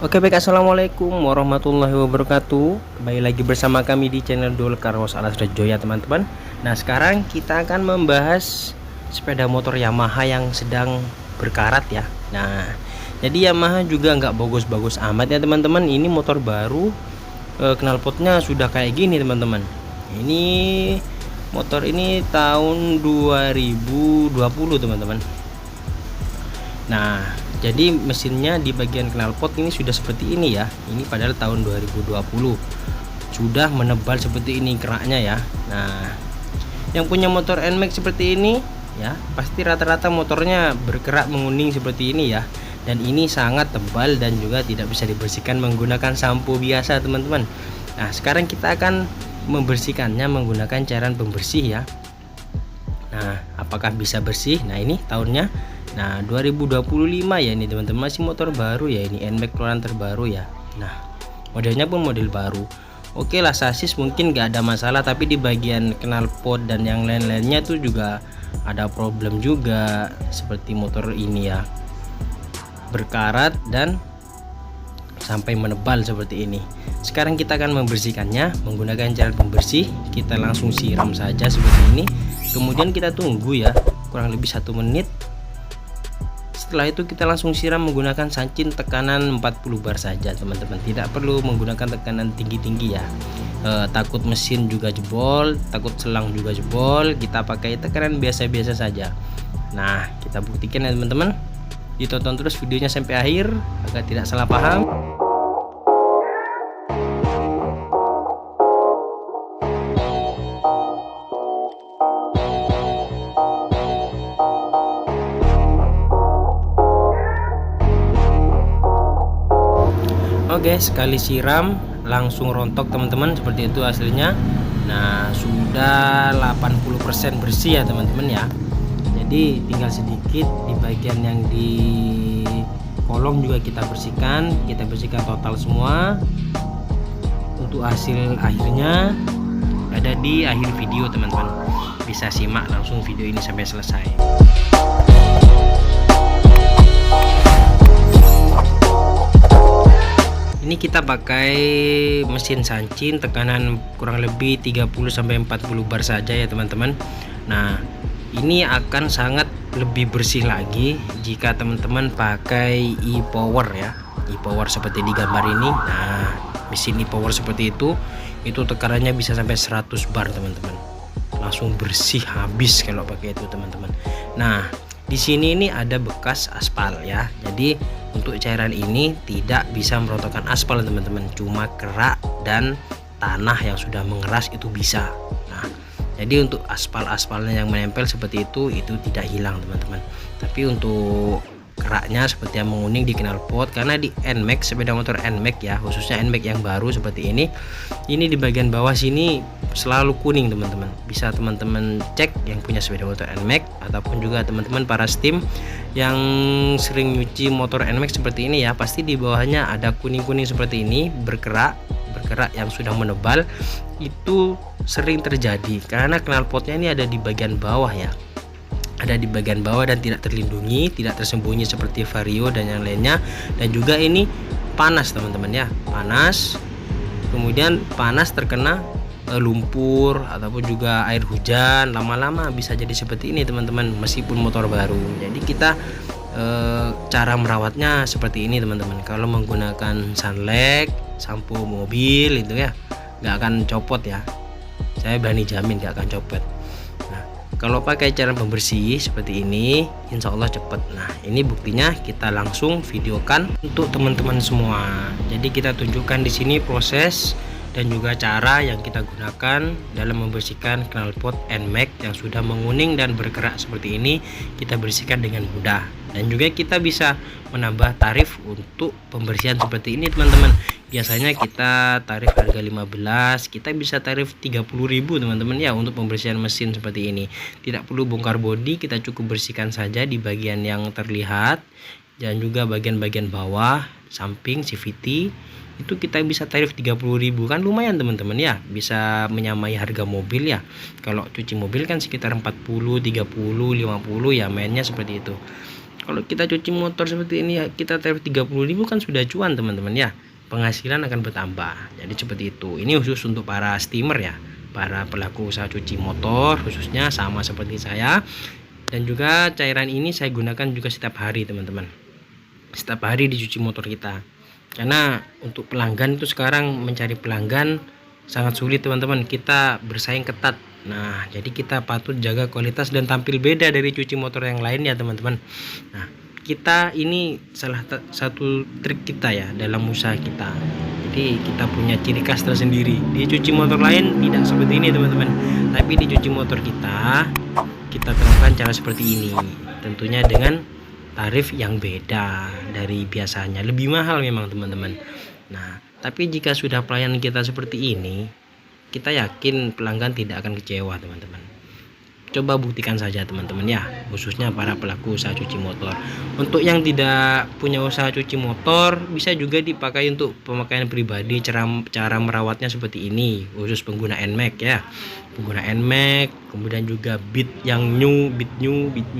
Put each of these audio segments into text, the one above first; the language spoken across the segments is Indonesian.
Oke baik, assalamualaikum warahmatullahi wabarakatuh. Kembali lagi bersama kami di channel Dul Carlos Alas Rejo ya teman-teman. Nah sekarang kita akan membahas sepeda motor Yamaha yang sedang berkarat ya. Nah jadi Yamaha juga nggak bagus-bagus amat ya teman-teman. Ini motor baru, knalpotnya sudah kayak gini teman-teman. Ini motor ini tahun 2020 teman-teman. Nah, jadi mesinnya di bagian knalpot ini sudah seperti ini ya. Ini padahal tahun 2020. Sudah menebal seperti ini keraknya ya. Nah, yang punya motor NMAX seperti ini ya, pasti rata-rata motornya berkerak menguning seperti ini ya. Dan ini sangat tebal dan juga tidak bisa dibersihkan menggunakan sampo biasa, teman-teman. Nah, sekarang kita akan membersihkannya menggunakan cairan pembersih ya. Nah, apakah bisa bersih? Nah, ini tahunnya. Nah, 2025 ya ini teman-teman, masih motor baru ya, ini NMAX keluaran terbaru ya. Nah, modelnya pun model baru. Oke lah, sasis mungkin gak ada masalah, tapi di bagian knalpot dan yang lain-lainnya tuh juga ada problem juga, seperti motor ini ya, berkarat dan sampai menebal seperti ini. Sekarang kita akan membersihkannya menggunakan cairan pembersih. Kita langsung siram saja seperti ini, kemudian kita tunggu ya kurang lebih 1 menit. Setelah itu kita langsung siram menggunakan sancin tekanan 40 bar saja teman-teman, tidak perlu menggunakan tekanan tinggi-tinggi ya. Takut mesin juga jebol, takut selang juga jebol, kita pakai tekanan biasa-biasa saja. Nah, kita buktikan ya teman-teman, ditonton terus videonya sampai akhir agar tidak salah paham. Oke, sekali siram langsung rontok teman-teman, seperti itu hasilnya. Nah, sudah 80% bersih ya teman-teman ya. Jadi tinggal sedikit di bagian yang di kolong juga kita bersihkan total semua. Untuk hasil akhirnya ada di akhir video teman-teman, bisa simak langsung video ini sampai selesai. Ini kita pakai mesin sancin tekanan kurang lebih 30-40 bar saja ya teman-teman. Nah, ini akan sangat lebih bersih lagi jika teman-teman pakai e-power ya. E-power seperti di gambar ini. Nah, mesin e-power seperti itu tekanannya bisa sampai 100 bar teman-teman. Langsung bersih habis kalau pakai itu teman-teman. Nah, di sini ini ada bekas aspal ya. Jadi untuk cairan ini tidak bisa merontokkan aspal teman-teman, cuma kerak dan tanah yang sudah mengeras itu bisa. Nah, jadi untuk aspal-aspalnya yang menempel seperti itu tidak hilang teman-teman. Tapi untuk keraknya seperti yang menguning di knalpot, karena di NMAX, sepeda motor NMAX ya, khususnya NMAX yang baru seperti ini di bagian bawah sini selalu kuning teman-teman. Bisa teman-teman cek yang punya sepeda motor NMAX, ataupun juga teman-teman para steam yang sering nyuci motor NMAX seperti ini ya, pasti di bawahnya ada kuning-kuning seperti ini, berkerak yang sudah menebal. Itu sering terjadi karena knalpotnya ini ada di bagian bawah ya, ada di bagian bawah dan tidak terlindungi, tidak tersembunyi seperti vario dan yang lainnya. Dan juga ini panas teman-teman ya, panas, kemudian panas terkena lumpur ataupun juga air hujan, lama-lama bisa jadi seperti ini teman-teman, meskipun motor baru. Jadi kita cara merawatnya seperti ini teman-teman. Kalau menggunakan sunlight, sampo mobil itu ya nggak akan copot ya, saya berani jamin nggak akan copot. Kalau pakai cairan pembersih seperti ini, insya Allah cepat. Nah, ini buktinya, kita langsung videokan untuk teman-teman semua. Jadi kita tunjukkan di sini proses dan juga cara yang kita gunakan dalam membersihkan knalpot NMAX yang sudah menguning dan berkerak seperti ini. Kita bersihkan dengan mudah, dan juga kita bisa menambah tarif untuk pembersihan seperti ini teman-teman. Biasanya kita tarif harga 15, kita bisa tarif 30.000 teman-teman ya untuk pembersihan mesin seperti ini. Tidak perlu bongkar bodi, kita cukup bersihkan saja di bagian yang terlihat dan juga bagian-bagian bawah, samping, CVT. Itu kita bisa tarif 30.000, kan lumayan teman-teman ya, bisa menyamai harga mobil ya. Kalau cuci mobil kan sekitar 40, 30, 50 ya, mainnya seperti itu. Kalau kita cuci motor seperti ini ya, kita tarif 30.000 kan sudah cuan teman-teman ya, penghasilan akan bertambah. Jadi seperti itu. Ini khusus untuk para steamer ya, para pelaku usaha cuci motor khususnya sama seperti saya. Dan juga cairan ini saya gunakan juga setiap hari teman-teman, setiap hari dicuci motor kita, karena untuk pelanggan itu sekarang mencari pelanggan sangat sulit teman-teman, kita bersaing ketat. Nah jadi kita patut jaga kualitas dan tampil beda dari cuci motor yang lain ya teman-teman. Nah kita ini salah satu trik kita ya dalam usaha kita, jadi kita punya ciri khas tersendiri. Di cuci motor lain tidak seperti ini teman-teman, tapi di cuci motor kita terapkan cara seperti ini, tentunya dengan tarif yang beda dari biasanya, lebih mahal memang teman-teman. Nah tapi jika sudah pelayanan kita seperti ini, kita yakin pelanggan tidak akan kecewa teman-teman. Coba buktikan saja teman-teman ya, khususnya para pelaku usaha cuci motor. Untuk yang tidak punya usaha cuci motor, bisa juga dipakai untuk pemakaian pribadi. Cara merawatnya seperti ini, khusus pengguna NMAX ya, pengguna NMAX, kemudian juga Beat yang new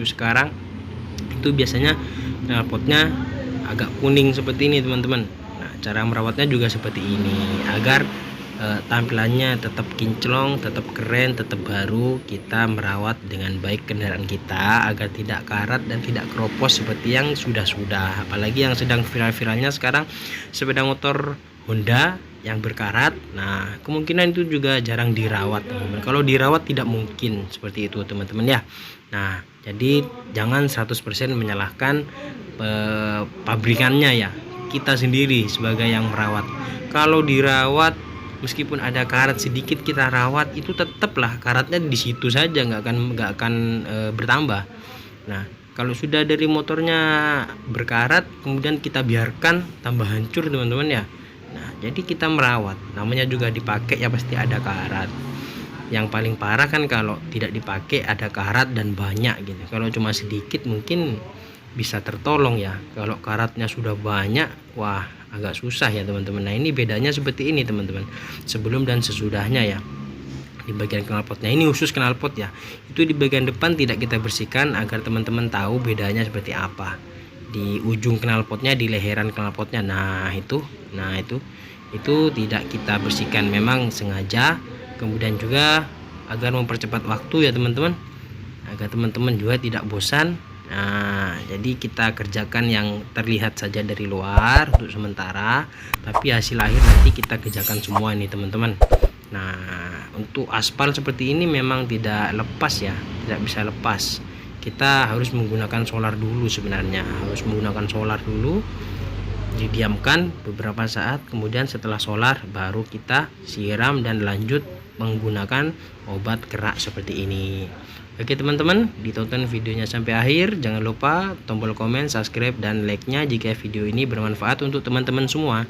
sekarang itu biasanya knalpotnya agak kuning seperti ini teman-teman. Nah cara merawatnya juga seperti ini, agar tampilannya tetap kinclong, tetap keren, tetap baru. Kita merawat dengan baik kendaraan kita agar tidak karat dan tidak keropos seperti yang sudah-sudah. Apalagi yang sedang viral-viralnya sekarang sepeda motor Honda yang berkarat. Nah kemungkinan itu juga jarang dirawat teman-teman. Kalau dirawat tidak mungkin seperti itu teman-teman ya. Nah jadi jangan 100% menyalahkan pabrikannya ya, kita sendiri sebagai yang merawat. Kalau dirawat, meskipun ada karat sedikit kita rawat, itu tetaplah karatnya di situ saja, nggak akan bertambah. Nah kalau sudah dari motornya berkarat kemudian kita biarkan tambah hancur teman-teman ya. Nah jadi kita merawat, namanya juga dipakai ya pasti ada karat. Yang paling parah kan kalau tidak dipakai ada karat dan banyak gitu. Kalau cuma sedikit mungkin bisa tertolong ya. Kalau karatnya sudah banyak, wah agak susah ya teman-teman. Nah ini bedanya seperti ini teman-teman, sebelum dan sesudahnya ya. Di bagian knalpotnya ini khusus knalpot ya, itu di bagian depan tidak kita bersihkan agar teman-teman tahu bedanya seperti apa. Di ujung knalpotnya, di leheran knalpotnya, nah itu tidak kita bersihkan, memang sengaja. Kemudian juga agar mempercepat waktu ya teman-teman, agar teman-teman juga tidak bosan. Nah jadi kita kerjakan yang terlihat saja dari luar untuk sementara, tapi hasil akhir nanti kita kerjakan semua ini teman-teman. Nah untuk aspal seperti ini memang tidak lepas ya, tidak bisa lepas. Kita harus menggunakan solar dulu, sebenarnya harus menggunakan solar dulu, didiamkan beberapa saat, kemudian setelah solar baru kita siram dan lanjut menggunakan obat kerak seperti ini. Oke teman-teman, ditonton videonya sampai akhir. Jangan lupa tombol komen, subscribe, dan like-nya jika video ini bermanfaat untuk teman-teman semua.